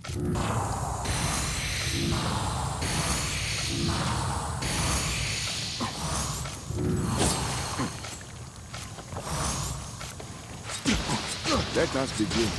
Let us begin.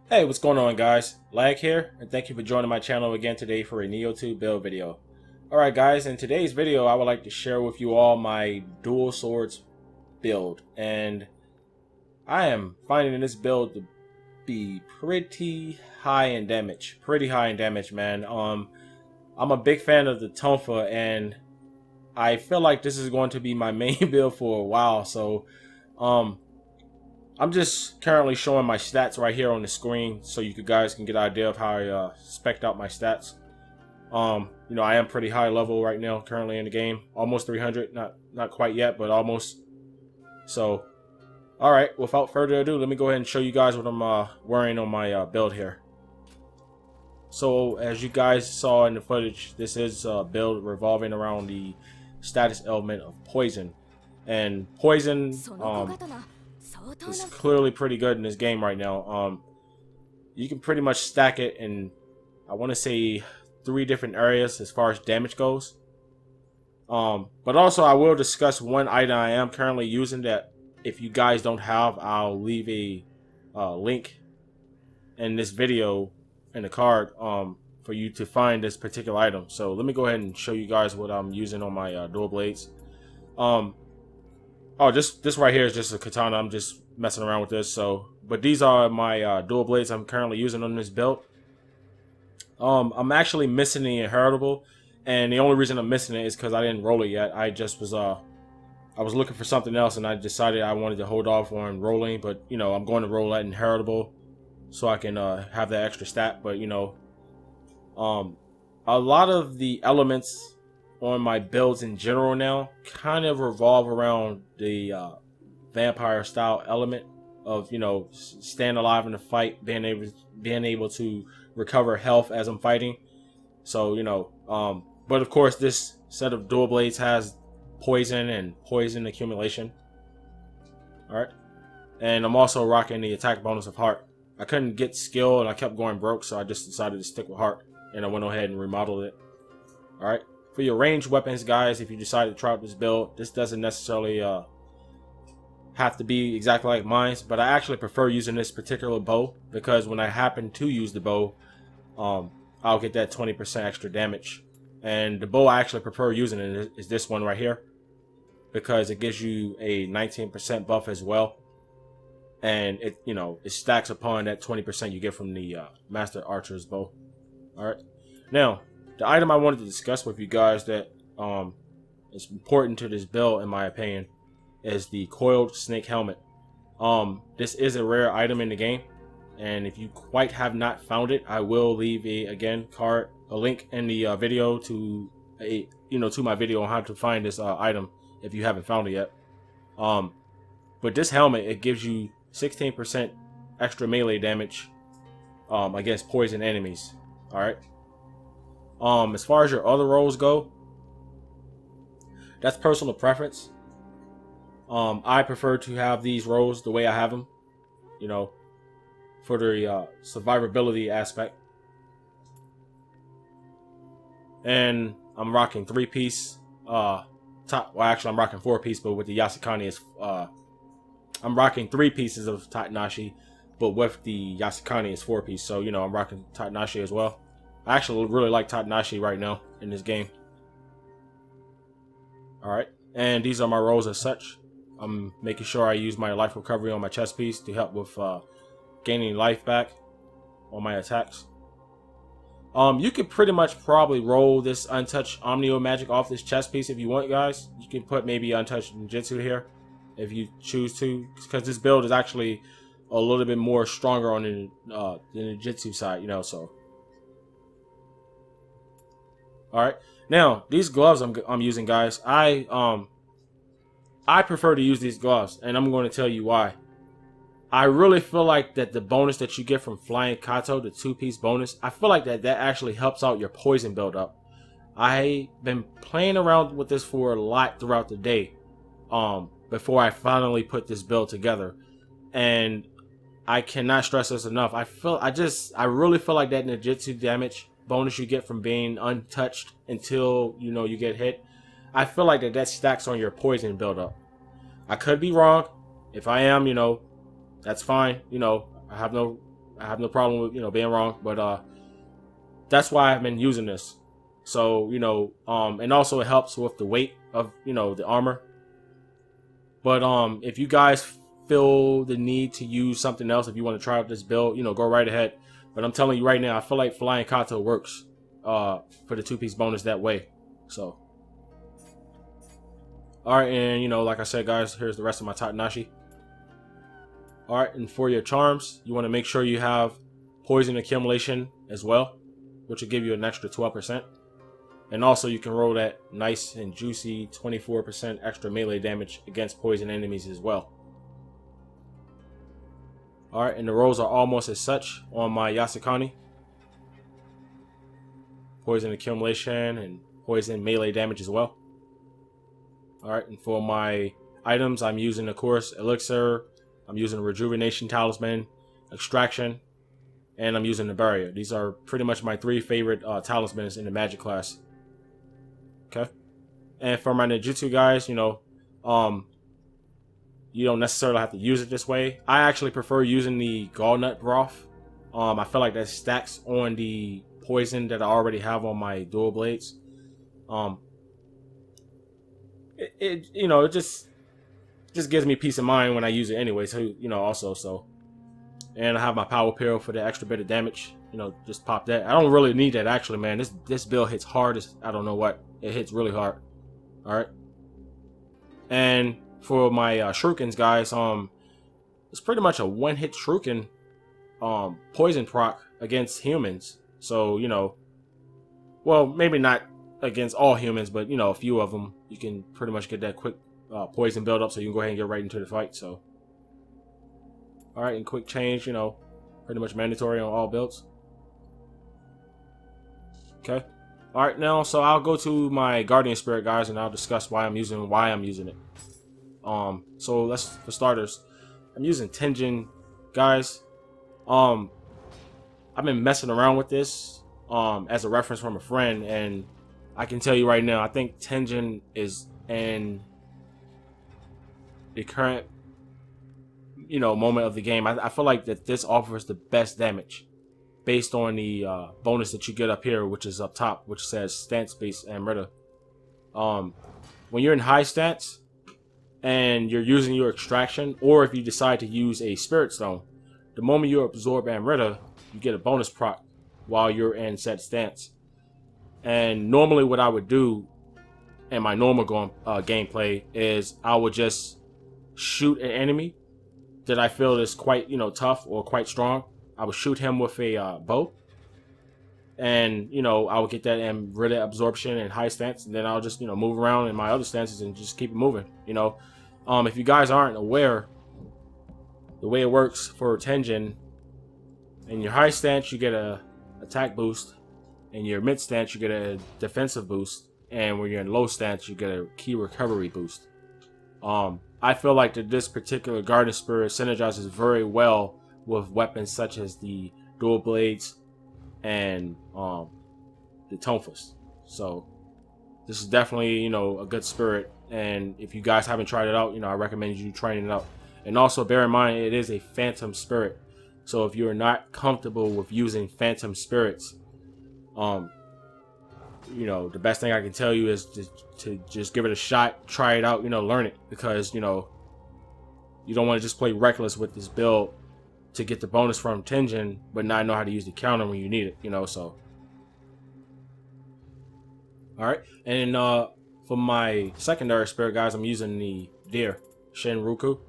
Hey, what's going on, guys? Lag here, and thank you for joining my channel again today for a Nioh 2 build video. Alright guys, in today's video I would like to share with you all my dual swords build, and I am finding this build to be pretty high in damage. Man. I'm a big fan of the tonfa, and I feel like this is going to be my main build for a while, so I'm just currently showing my stats right here on the screen so you guys can get an idea of how I spec'd out my stats. You know, I am pretty high level right now currently in the game. Almost 300, not quite yet, but almost. So, alright, without further ado, let me go ahead and show you guys what I'm wearing on my build here. So, as you guys saw in the footage, this is a build revolving around the status element of poison. And poison, it's clearly pretty good in this game right now. You can pretty much stack it in, I want to say, 3 different areas as far as damage goes. But also I will discuss one item I am currently using that if you guys don't have, I'll leave a link in this video in the card for you to find this particular item. So let me go ahead and show you guys what I'm using on my dual blades. Oh, this right here is just a katana. I'm just messing around with this. So, but these are my dual blades I'm currently using on this build. I'm actually missing the inheritable, and the only reason I'm missing it is because I didn't roll it yet. I just was I was looking for something else, and I decided I wanted to hold off on rolling. But you know, I'm going to roll that inheritable so I can have that extra stat. But you know, a lot of the elements on my builds in general now kind of revolve around the vampire style element of, you know, staying alive in the fight, being able to recover health as I'm fighting. So you know, but of course this set of dual blades has poison and poison accumulation. Alright, and I'm also rocking the attack bonus of heart. I couldn't get skill and I kept going broke, so I just decided to stick with heart, and I went ahead and remodeled it. Alright, for your ranged weapons, guys, if you decide to try out this build, this doesn't necessarily have to be exactly like mine, but I actually prefer using this particular bow because when I happen to use the bow, I'll get that 20% extra damage. And the bow I actually prefer using is this one right here, because it gives you a 19% buff as well, and it, you know, it stacks upon that 20% you get from the Master Archer's bow. Alright, now the item I wanted to discuss with you guys that is important to this build, in my opinion, is the coiled snake helmet. This is a rare item in the game, and if you quite have not found it, I will leave a link in the video to to my video on how to find this item if you haven't found it yet. But this helmet, it gives you 16% extra melee damage against poison enemies. All right. As far as your other rolls go, That's personal preference. I prefer to have these rows the way I have them, you know, for the survivability aspect. And I'm rocking 3-piece top. Well, actually, I'm rocking 4-piece, but with the Yasukani is I'm rocking 3 pieces of Tatanashi, but with the Yasukani is 4-piece. So you know, I'm rocking Tatanashi as well. I actually really like Tatanashi right now in this game. All right, and these are my rolls as such. I'm making sure I use my life recovery on my chest piece to help with gaining life back on my attacks. You could pretty much probably roll this untouched Omnio magic off this chest piece if you want, guys. You can put maybe untouched ninjutsu here if you choose to, because this build is actually a little bit more stronger on the ninjutsu side, you know. So, all right, now these gloves I'm using, guys. I prefer to use these gloves, and I'm going to tell you why. I really feel like that the bonus that you get from Flying Kato, the 2-piece bonus, I feel like that actually helps out your poison buildup. I've been playing around with this for a lot throughout the day, before I finally put this build together, and I cannot stress this enough. I really feel like that ninjutsu damage bonus you get from being untouched until you know you get hit, I feel like that stacks on your poison buildup. I could be wrong. If I am, you know, that's fine. You know, I have no problem with, you know, being wrong, but that's why I've been using this. So, you know, and also it helps with the weight of, you know, the armor. But if you guys feel the need to use something else, if you want to try out this build, you know, go right ahead. But I'm telling you right now, I feel like Flying Kato works for the 2-piece bonus that way. So, all right, and you know, like I said, guys, here's the rest of my Tatanashi. All right, and for your charms, you want to make sure you have poison accumulation as well, which will give you an extra 12%. And also you can roll that nice and juicy 24% extra melee damage against poison enemies as well. All right, and the rolls are almost as such on my Yasukani. Poison accumulation and poison melee damage as well. All right, and for my items, I'm using, of course, elixir. I'm using a rejuvenation talisman, extraction, and I'm using the barrier. These are pretty much my 3 favorite talismans in the magic class. Okay, and for my ninjutsu, guys, you know, you don't necessarily have to use it this way. I actually prefer using the gallnut broth. I feel like that stacks on the poison that I already have on my dual blades. You know, it just gives me peace of mind when I use it anyway. So, you know, also, so, and I have my power pill for the extra bit of damage. You know, just pop that. I don't really need that actually, man. This build hits hard as I don't know what. It hits really hard. All right. And for my shurikens, guys, it's pretty much a one-hit shuriken poison proc against humans. So, you know, well, maybe not against all humans, but you know, a few of them, you can pretty much get that quick poison build up, so you can go ahead and get right into the fight. So, all right, and quick change, you know, pretty much mandatory on all builds. Okay. All right, now, so I'll go to my Guardian Spirit, guys, and I'll discuss why I'm using it. So let's, for starters, I'm using Tenjin, guys. I've been messing around with this as a reference from a friend, and I can tell you right now, I think Tenjin is in the current, you know, moment of the game. I feel like that this offers the best damage based on the bonus that you get up here, which is up top, which says stance base Amrita. When you're in high stance and you're using your extraction, or if you decide to use a spirit stone, the moment you absorb Amrita, you get a bonus proc while you're in said stance. And normally what I would do in my normal gameplay is I would just shoot an enemy that I feel is quite, you know, tough or quite strong. I would shoot him with a bow, and you know, I would get that Amrita absorption and high stance, and then I'll just, you know, move around in my other stances and just keep it moving. You know, if you guys aren't aware, the way it works for Tenjin, in your high stance you get a attack boost, in your mid stance you get a defensive boost, and when you're in low stance, you get a key recovery boost. I feel like that this particular Guardian Spirit synergizes very well with weapons such as the dual blades and the tonfas. So this is definitely, you know, a good spirit, and if you guys haven't tried it out, you know, I recommend you trying it out. And also bear in mind, it is a phantom spirit, so if you're not comfortable with using phantom spirits, you know, the best thing I can tell you is to just give it a shot, try it out, you know, learn it, because, you know, you don't want to just play reckless with this build to get the bonus from Tenjin, but not know how to use the counter when you need it, you know. So all right, and for my secondary spirit, guys, I'm using the Deer Shinruku,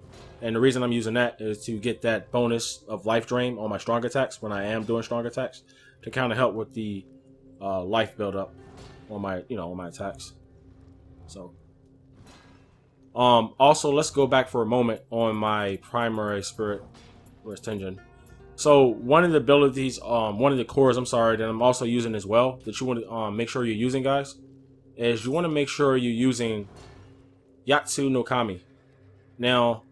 and the reason I'm using that is to get that bonus of life drain on my strong attacks when I am doing strong attacks, to kind of help with the life build up on my, you know, on my attacks. So also, let's go back for a moment on my primary spirit, where's Tenjin. So one of the abilities, one of the cores, I'm sorry, that I'm also using as well, that you want to make sure you're using, guys, is you want to make sure you're using Yatsu no Kami. Now,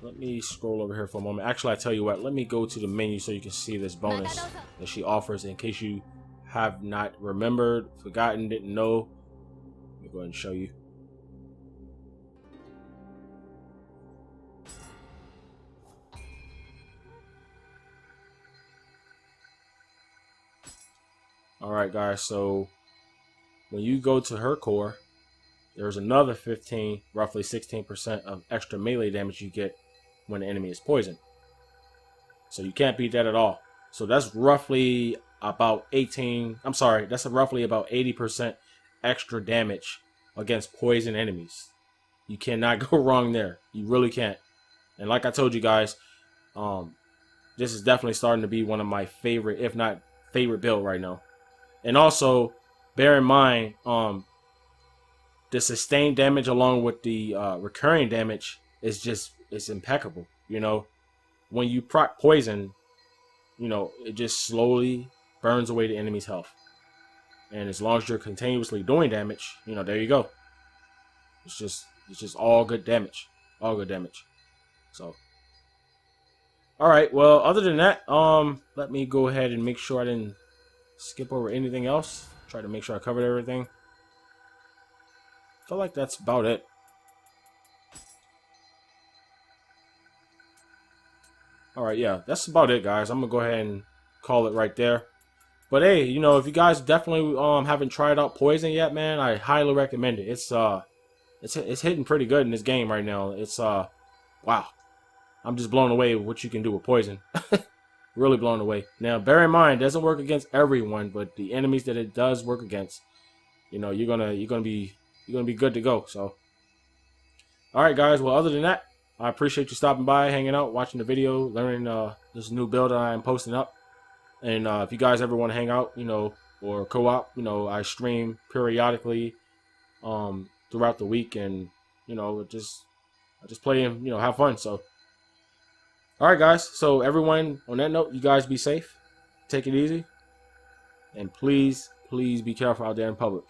let me scroll over here for a moment. Actually, I tell you what, let me go to the menu so you can see this bonus that she offers in case you have not remembered, forgotten, didn't know. Let me go ahead and show you. Alright guys, so when you go to her core, there's another 15, roughly 16% of extra melee damage you get when the enemy is poisoned. So you can't beat that at all. So that's roughly about 18, I'm sorry, that's roughly about 80% extra damage against poison enemies. You cannot go wrong there. You really can't. And like I told you guys, this is definitely starting to be one of my favorite, if not favorite build right now. And also, bear in mind, the sustained damage along with the recurring damage is just, it's impeccable. You know, when you proc poison, you know, it just slowly burns away the enemy's health. And as long as you're continuously doing damage, you know, there you go. It's just all good damage. All good damage. So, alright, well, other than that, let me go ahead and make sure I didn't skip over anything else. Try to make sure I covered everything. I feel like that's about it. Alright, yeah, that's about it, guys. I'm gonna go ahead and call it right there. But hey, you know, if you guys definitely haven't tried out Poison yet, man, I highly recommend it. It's hitting pretty good in this game right now. It's wow. I'm just blown away with what you can do with Poison. Really blown away. Now, bear in mind, it doesn't work against everyone, but the enemies that it does work against, you know, you're gonna be good to go. So, all right, guys. Well, other than that, I appreciate you stopping by, hanging out, watching the video, learning this new build that I am posting up. And if you guys ever want to hang out, you know, or co-op, you know, I stream periodically throughout the week, and you know, I just play and, you know, have fun. So. Alright guys, so everyone, on that note, you guys be safe, take it easy, and please, please be careful out there in public.